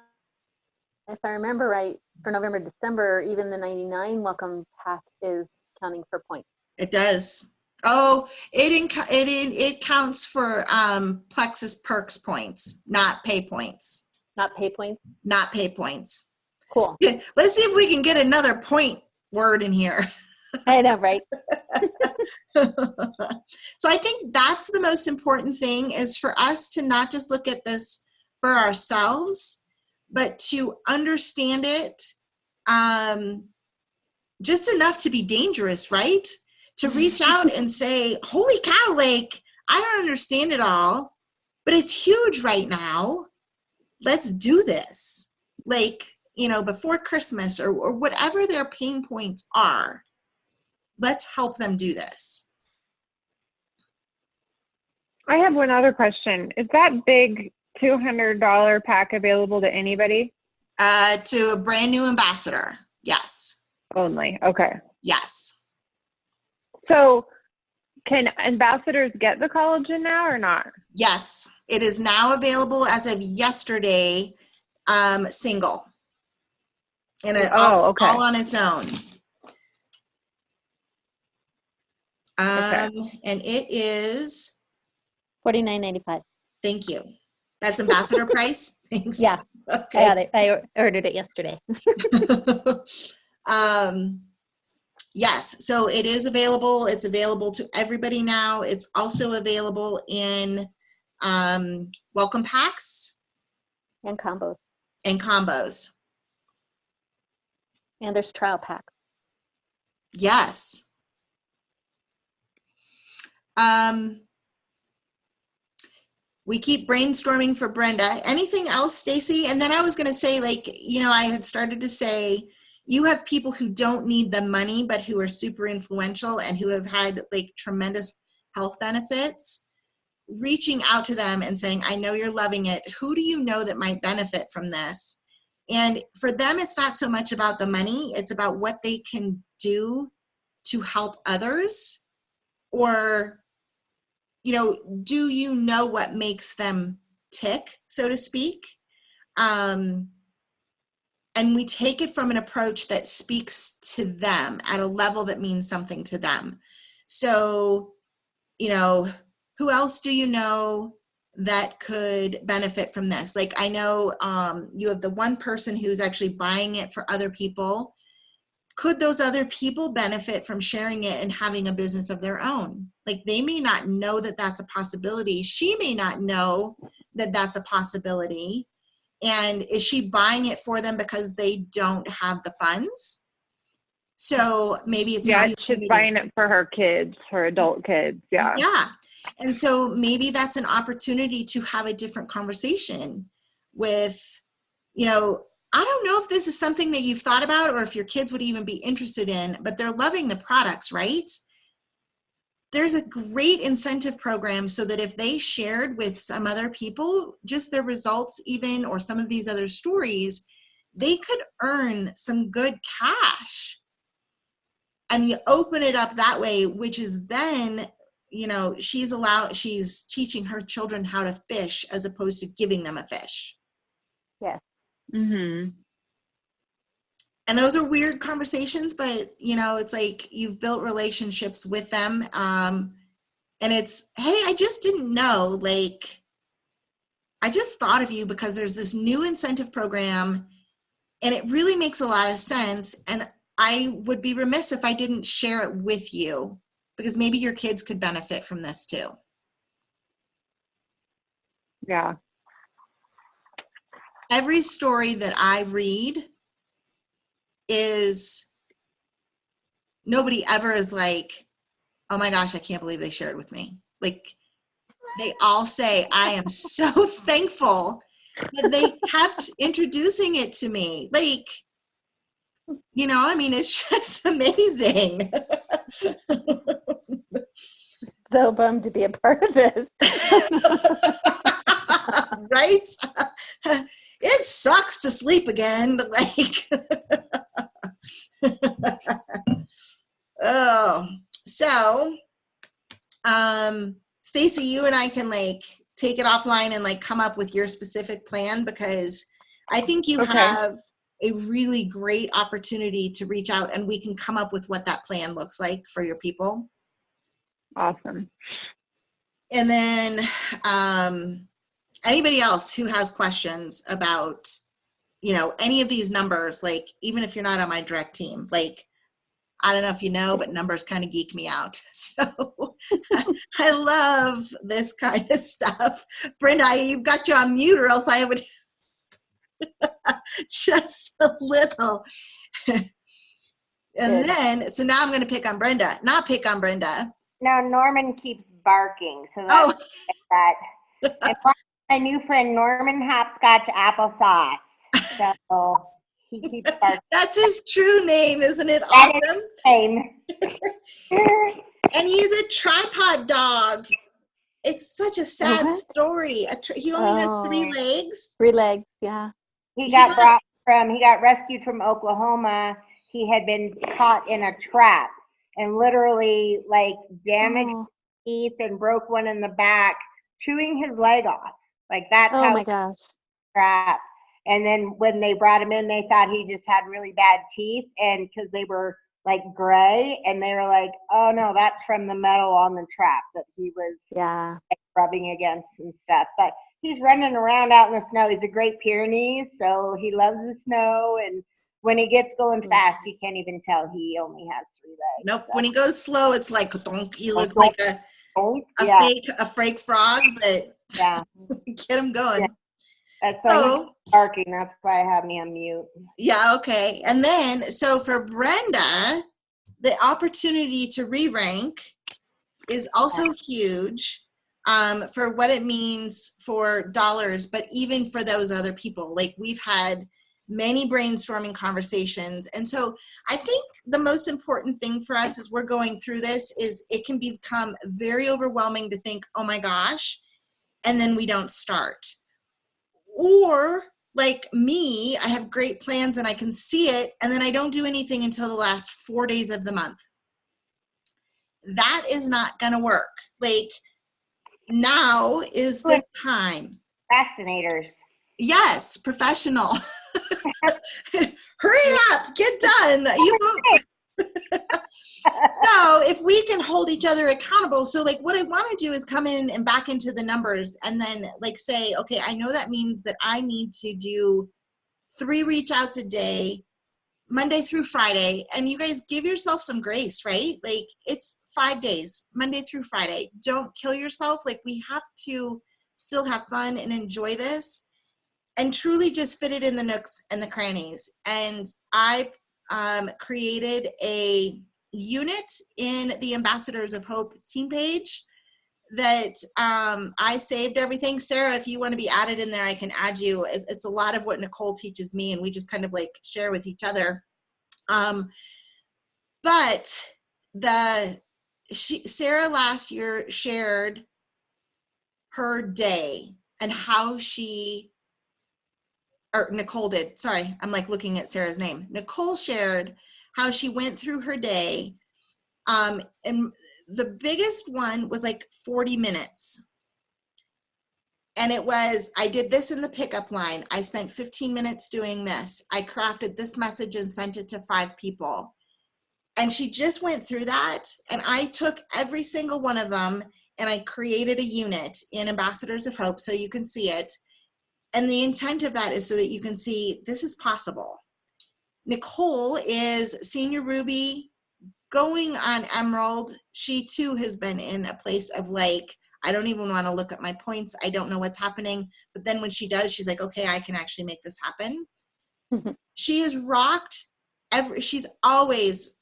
if I remember right, for November, December, even the 99 welcome pack is counting for points. It does. Oh, it counts for Plexus Perks points, not pay points. Not pay points? Not pay points. Cool. Let's see if we can get another point word in here. I know, right? So I think that's the most important thing, is for us to not just look at this for ourselves, but to understand it just enough to be dangerous, right? To reach out and say, holy cow, like, I don't understand it all, but it's huge right now. Let's do this. Like, you know, before Christmas or whatever their pain points are, let's help them do this. I have one other question. Is that big $200 pack available to anybody? To a brand new ambassador, yes. Only, okay. Yes. So can ambassadors get the collagen now or not? Yes, it is now available as of yesterday, single. And okay. all on its own. Okay. And it is $49.95. Thank you. That's ambassador price? Thanks. Yeah. Okay. I got it. I ordered it yesterday. Yes, so it is available. It's available to everybody now. It's also available in welcome packs and combos. And combos. And there's trial packs. Yes. We keep brainstorming for Brenda. Anything else, Stacy? And then I was going to say, like, I had started to say, you have people who don't need the money, but who are super influential and who have had like tremendous health benefits. Reaching out to them and saying, I know you're loving it. Who do you know that might benefit from this? And for them, it's not so much about the money. It's about what they can do to help others. Or, do you know what makes them tick, so to speak? And we take it from an approach that speaks to them at a level that means something to them. So, who else do you know that could benefit from this? Like, I know you have the one person who's actually buying it for other people. Could those other people benefit from sharing it and having a business of their own? Like, they may not know that that's a possibility. She may not know that that's a possibility. And is she buying it for them because they don't have the funds? So maybe it's she's buying it for her kids, her adult kids. Yeah. And so maybe that's an opportunity to have a different conversation with, I don't know if this is something that you've thought about or if your kids would even be interested in, but they're loving the products, right? There's a great incentive program so that if they shared with some other people, just their results even, or some of these other stories, they could earn some good cash. And you open it up that way, which is then, she's teaching her children how to fish as opposed to giving them a fish. Yes. Mm-hmm. And those are weird conversations, but it's like you've built relationships with them. And it's, hey, I just didn't know, like, I just thought of you because there's this new incentive program and it really makes a lot of sense. And I would be remiss if I didn't share it with you because maybe your kids could benefit from this too. Yeah. Every story that I read is nobody ever is like, oh my gosh, I can't believe they shared with me. Like, they all say, I am so thankful that they kept introducing it to me. Like, it's just amazing. So bummed to be a part of this. Right? It sucks to sleep again, but oh, so, Stacy, you and I can take it offline and come up with your specific plan, because I think you have a really great opportunity to reach out and we can come up with what that plan looks like for your people. Awesome. And then anybody else who has questions about, any of these numbers, even if you're not on my direct team, I don't know if you know, but numbers kind of geek me out. So I love this kind of stuff. Brenda, you've got you on mute or else I would just a little. And then, so now I'm going to pick on Brenda, not pick on Brenda. No, Norman keeps barking. So that's that. And my new friend, Norman Hopscotch Applesauce. So he keeps barking. That's his true name, isn't it awesome? That is his name. And he's a tripod dog. It's such a sad story. He only has 3 legs. 3 legs, yeah. He got rescued from Oklahoma. He had been caught in a trap and literally damaged his teeth and broke one in the back, chewing his leg off. That's how. Oh my gosh. Trap. And then when they brought him in, they thought he just had really bad teeth, and because they were gray, and they were like, oh no, that's from the metal on the trap that he was rubbing against and stuff. But he's running around out in the snow. He's a Great Pyrenees, so he loves the snow, and when he gets going fast, you can't even tell he only has 3 legs. Nope. So. When he goes slow, it's like he looks like a fake frog, but yeah, get him going. Yeah. That's so barking. That's why I have me on mute. Yeah. Okay. And then, so for Brenda, the opportunity to re-rank is also huge for what it means for dollars, but even for those other people. Like, we've had many brainstorming conversations. And so I think the most important thing for us as we're going through this is it can become very overwhelming to think, oh my gosh, and then we don't start. Or like me, I have great plans and I can see it, and then I don't do anything until the last 4 days of the month. That is not going to work. Like, now is the time. Procrastinators. Yes, professional. Hurry up, get done. You won't. So if we can hold each other accountable, so like what I want to do is come in and back into the numbers and then like say, okay, I know that means that I need to do 3 reach outs a day, Monday through Friday, and you guys give yourself some grace, right? Like, it's 5 days, Monday through Friday. Don't kill yourself. Like, we have to still have fun and enjoy this and truly just fit it in the nooks and the crannies. And I created a unit in the Ambassadors of Hope team page that I saved everything. Sarah, if you want to be added in there, I can add you. It's a lot of what Nicole teaches me, and we just kind of like share with each other. But Sarah last year shared her day and how Nicole did. Sorry, I'm like looking at Sarah's name. Nicole shared how she went through her day. And the biggest one was like 40 minutes. And it was, I did this in the pickup line. I spent 15 minutes doing this. I crafted this message and sent it to 5 people. And she just went through that. And I took every single one of them and I created a unit in Ambassadors of Hope so you can see it. And the intent of that is so that you can see this is possible. Nicole is Senior Ruby, going on Emerald. She too has been in a place of like, I don't even want to look at my points. I don't know what's happening. But then when she does, she's like, okay, I can actually make this happen. She has rocked she's always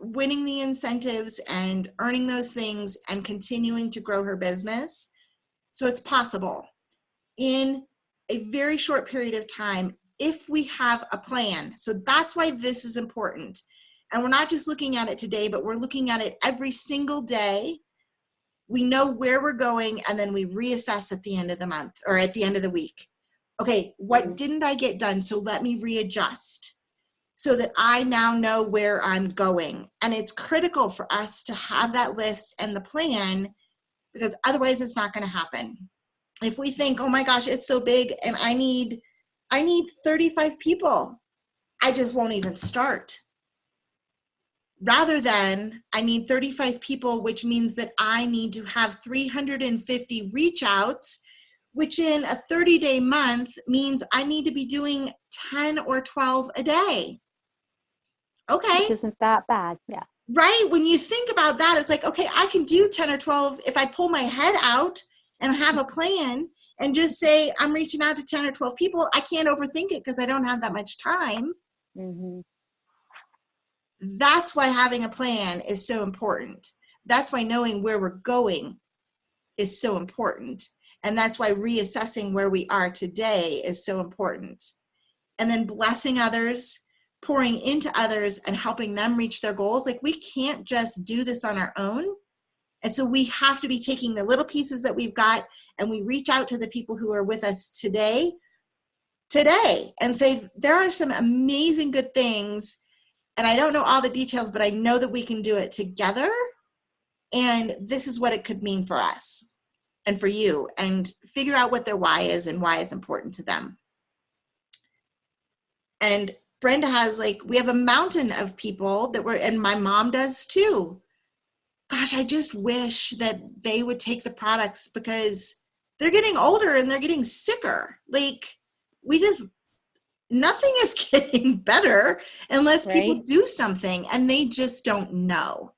winning the incentives and earning those things and continuing to grow her business. So it's possible in a very short period of time if we have a plan. So that's why this is important. And we're not just looking at it today, but we're looking at it every single day. We know where we're going, and then we reassess at the end of the month or at the end of the week. Okay, what didn't I get done? So let me readjust so that I now know where I'm going. And it's critical for us to have that list and the plan, because otherwise it's not going to happen. If we think, oh my gosh, it's so big and I need 35 people, I just won't even start. Rather than I need 35 people, which means that I need to have 350 reach outs, which in a 30-day month means I need to be doing 10 or 12 a day. Okay. Which isn't that bad. Yeah. Right. When you think about that, it's like, okay, I can do 10 or 12 if I pull my head out and have a plan and just say, I'm reaching out to 10 or 12 people. I can't overthink it because I don't have that much time. Mm-hmm. That's why having a plan is so important. That's why knowing where we're going is so important. And that's why reassessing where we are today is so important. And then blessing others, pouring into others and helping them reach their goals. Like, we can't just do this on our own. And so we have to be taking the little pieces that we've got and we reach out to the people who are with us today and say, there are some amazing good things. And I don't know all the details, but I know that we can do it together. And this is what it could mean for us and for you, and figure out what their why is and why it's important to them. And Brenda has we have a mountain of people that and my mom does too. Gosh, I just wish that they would take the products because they're getting older and they're getting sicker. nothing is getting better unless people do something, and they just don't know.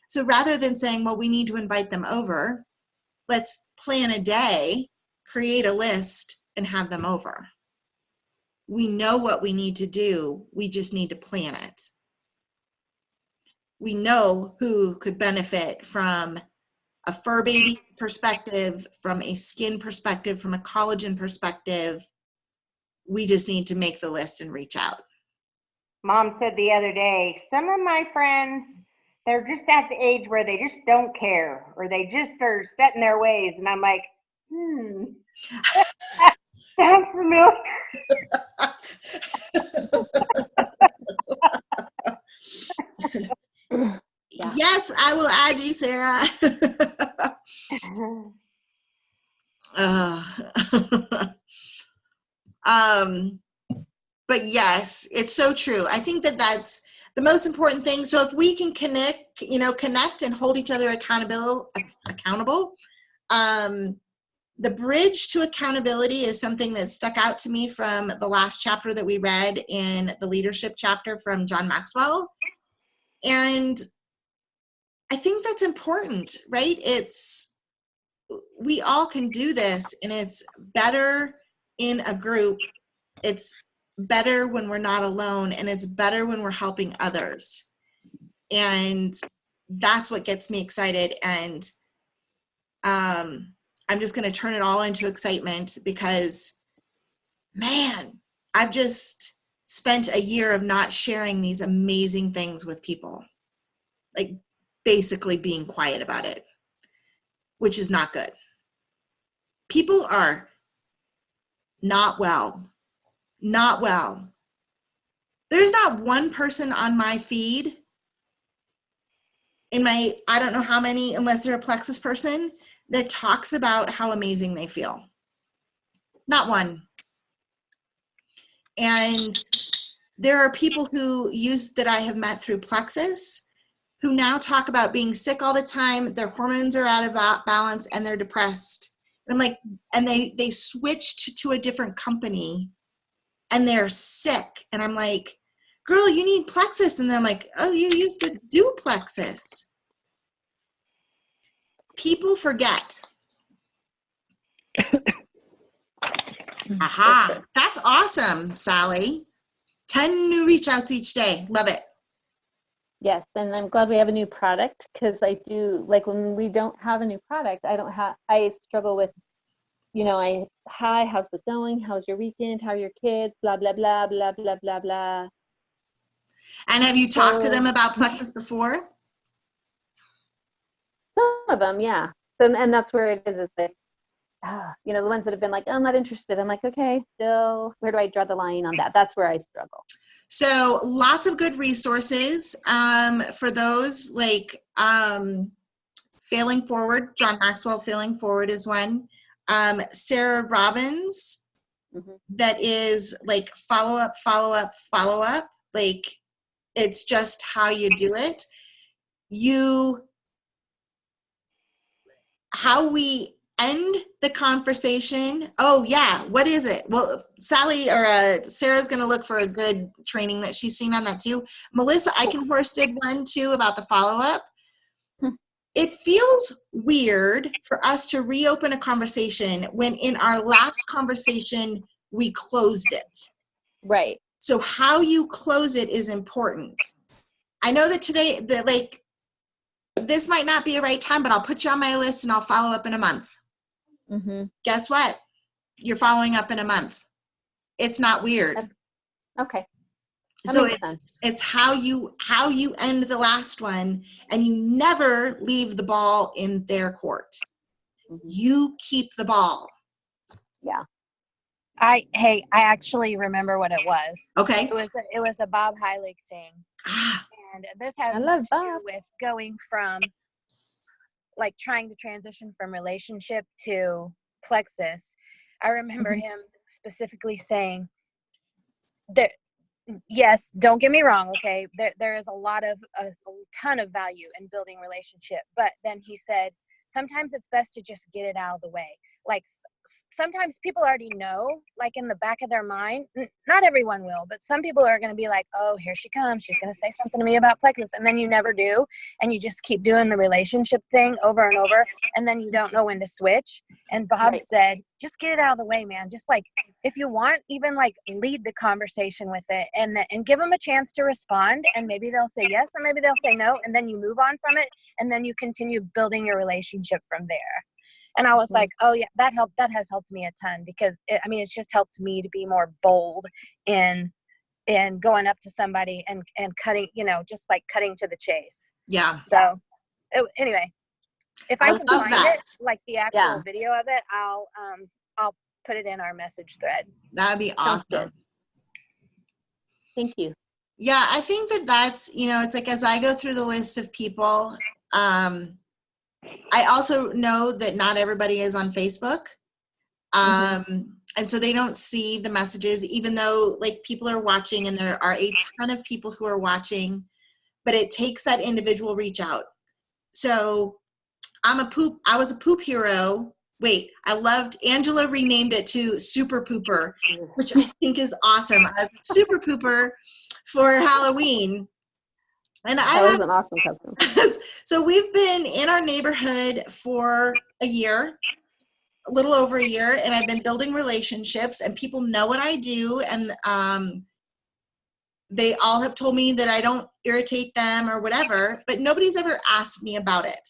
So rather than saying, well, we need to invite them over, let's plan a day, create a list, and have them over. We know what we need to do. We just need to plan it. We know who could benefit from a fur baby perspective, from a skin perspective, from a collagen perspective. We just need to make the list and reach out. Mom said the other day, some of my friends, they're just at the age where they just don't care, or they just are set in their ways. And I'm like, sounds familiar. Yes, I will add you, Sarah. But yes, it's so true. I think that that's the most important thing. So if we can connect and hold each other accountable. The bridge to accountability is something that stuck out to me from the last chapter that we read in the leadership chapter from John Maxwell. And I think that's important, right? We all can do this, and it's better in a group. It's better when we're not alone, and it's better when we're helping others. And that's what gets me excited. And I'm just going to turn it all into excitement because, man, I've just spent a year of not sharing these amazing things with people, like basically being quiet about it, which is not good. People are not well. There's not one person on my feed in my, I don't know how many, unless they're a Plexus person, that talks about how amazing they feel. Not one. And there are people that I have met through Plexus who now talk about being sick all the time, their hormones are out of balance, and they're depressed. And I'm like, and they switched to a different company and they're sick. And I'm like, girl, you need Plexus. And they're like, oh, you used to do Plexus. People forget. Aha, that's awesome, Sally. 10 new reach outs each day. Love it. Yes, and I'm glad we have a new product, because I do, like, when we don't have a new product, I struggle with, hi, how's it going? How's your weekend? How are your kids? Blah, blah, blah, blah, blah, blah, blah. And have you talked to them about Plexus before? Some of them, yeah. And that's where it is. It's like, the ones that have been like, oh, I'm not interested. I'm like, okay, still, where do I draw the line on that? That's where I struggle. So lots of good resources for those, like Failing Forward. John Maxwell, Failing Forward is one. Sarah Robbins, that is like follow up. Like, it's just how you do it. How we end the conversation. Oh yeah, what is it? Well, Sally or Sarah's going to look for a good training that she's seen on that too. Melissa Eichenhorst did one too about the follow-up. It feels weird for us to reopen a conversation when in our last conversation we closed it. Right. So how you close it is important. I know that today, this might not be a right time, but I'll put you on my list and I'll follow up in a month. Guess what? You're following up in a month. It's not weird. Okay. So it's how you end the last one, and you never leave the ball in their court. You keep the ball. Yeah. I actually remember what it was. Okay. It was a Bob Heilig thing. And this has to do with going from, like, trying to transition from relationship to Plexus. I remember him specifically saying that, yes, don't get me wrong, okay, there is a ton of value in building relationship, but then he said sometimes it's best to just get it out of the way. Like, sometimes people already know, like in the back of their mind, not everyone will, but some people are going to be like, oh, here she comes. She's going to say something to me about plexus. And then you never do. And you just keep doing the relationship thing over and over. And then you don't know when to switch. And Bob said, just get it out of the way, man. Just like, if you want, even like lead the conversation with it and give them a chance to respond. And maybe they'll say yes, or maybe they'll say no. And then you move on from it. And then you continue building your relationship from there. And I was like, oh yeah, that has helped me a ton, because it's just helped me to be more bold in going up to somebody and cutting, just like cutting to the chase. Yeah. So anyway, if I can find it, like the actual video of it, I'll put it in our message thread. That'd be awesome. Thank you. Yeah, I think that's, it's like, as I go through the list of people, I also know that not everybody is on Facebook. And so they don't see the messages, even though like people are watching, and there are a ton of people who are watching, but it takes that individual reach out. So I was a poop hero. Wait, Angela renamed it to Super Pooper, which I think is awesome. I was a Super Pooper for Halloween. And that was an awesome custom. So we've been in our neighborhood for a little over a year, and I've been building relationships, and people know what I do, and they all have told me that I don't irritate them or whatever, but nobody's ever asked me about it.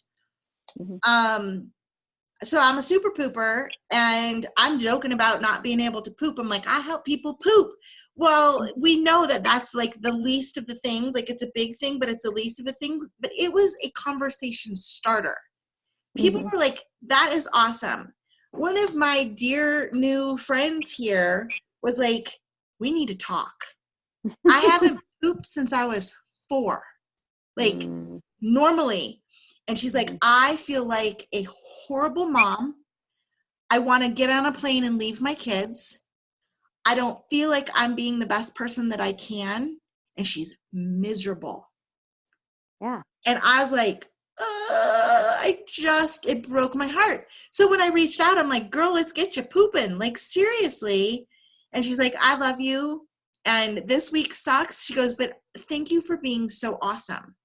So I'm a super pooper, and I'm joking about not being able to poop. I'm like, I help people poop. Well, we know that that's like the least of the things. Like, it's a big thing, but it's the least of the things. But it was a conversation starter. People were like, that is awesome. One of my dear new friends here was like, we need to talk. I haven't pooped since I was 4, like normally. And she's like, I feel like a horrible mom. I want to get on a plane and leave my kids. I don't feel like I'm being the best person that I can. And she's miserable. Yeah. And I was like, it broke my heart. So when I reached out, I'm like, girl, let's get you pooping. Like, seriously. And she's like, I love you. And this week sucks. She goes, but thank you for being so awesome.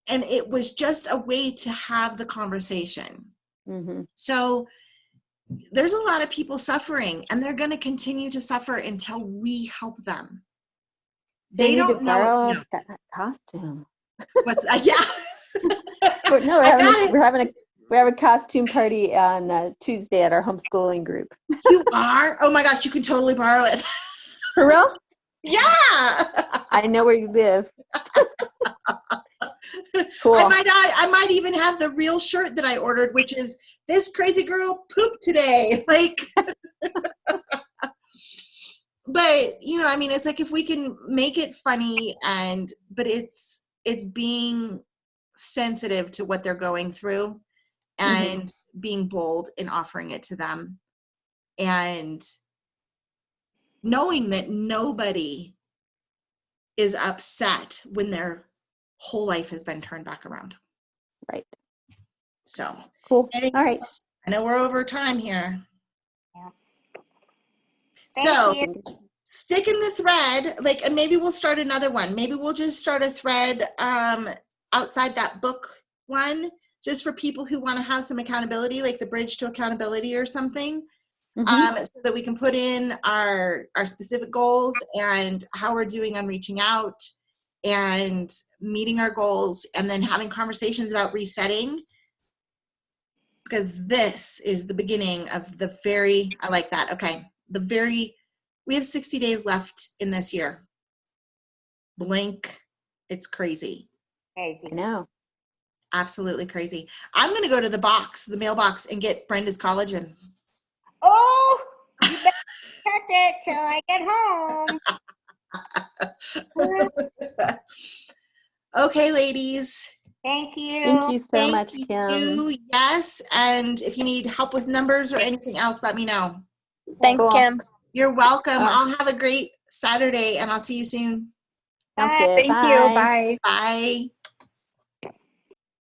And it was just a way to have the conversation. So there's a lot of people suffering, and they're going to continue to suffer until we help them. They don't know. That costume. What's yeah. We're having a costume party on Tuesday at our homeschooling group. You are? Oh my gosh, you can totally borrow it. For real? Yeah. I know where you live. Cool. I might even have the real shirt that I ordered, which is "This crazy girl pooped today." Like, but it's like, if we can make it funny, but it's being sensitive to what they're going through, and being bold in offering it to them, and knowing that nobody is upset when their whole life has been turned back around. Right. So cool. Anyways, all right. I know we're over time here. Yeah. So stick in the thread, and maybe we'll start another one. Maybe we'll just start a thread outside that book one, just for people who want to have some accountability, like the bridge to accountability or something. So that we can put in our specific goals and how we're doing on reaching out and meeting our goals, and then having conversations about resetting, because this is the beginning of I like that. Okay. We have 60 days left in this year. Blink. It's crazy. Crazy. I know. Absolutely crazy. I'm going to go to the mailbox, and get Brenda's collagen. Oh, you better catch it till I get home. Okay, ladies. Thank you. Thank you so much, Kim. Yes, and if you need help with numbers or anything else, let me know. Thanks, Kim. You're welcome. I'll have a great Saturday, and I'll see you soon. Sounds good. Thank you. Bye. Bye.